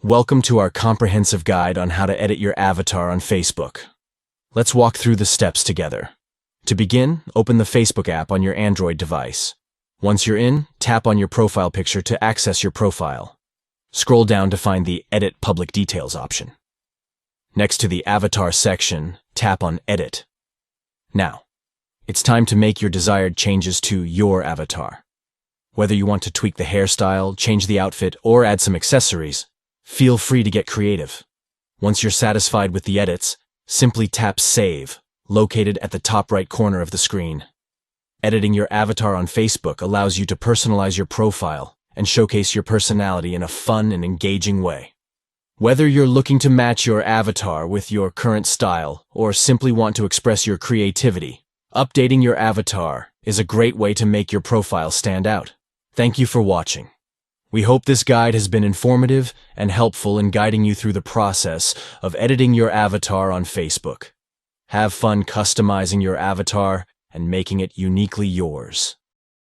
Welcome to our comprehensive guide on how to edit your avatar on Facebook. Let's walk through the steps together. To begin, open the Facebook app on your Android device. Once you're in, tap on your profile picture to access your profile. Scroll down to find the Edit Public Details option. Next to the Avatar section, tap on Edit. Now, it's time to make your desired changes to your avatar. Whether you want to tweak the hairstyle, change the outfit, or add some accessories, feel free to get creative. Once you're satisfied with the edits, simply tap Save, located at the top right corner of the screen. Editing your avatar on Facebook allows you to personalize your profile and showcase your personality in a fun and engaging way. Whether you're looking to match your avatar with your current style or simply want to express your creativity, updating your avatar is a great way to make your profile stand out. Thank you for watching. We hope this guide has been informative and helpful in guiding you through the process of editing your avatar on Facebook. Have fun customizing your avatar and making it uniquely yours.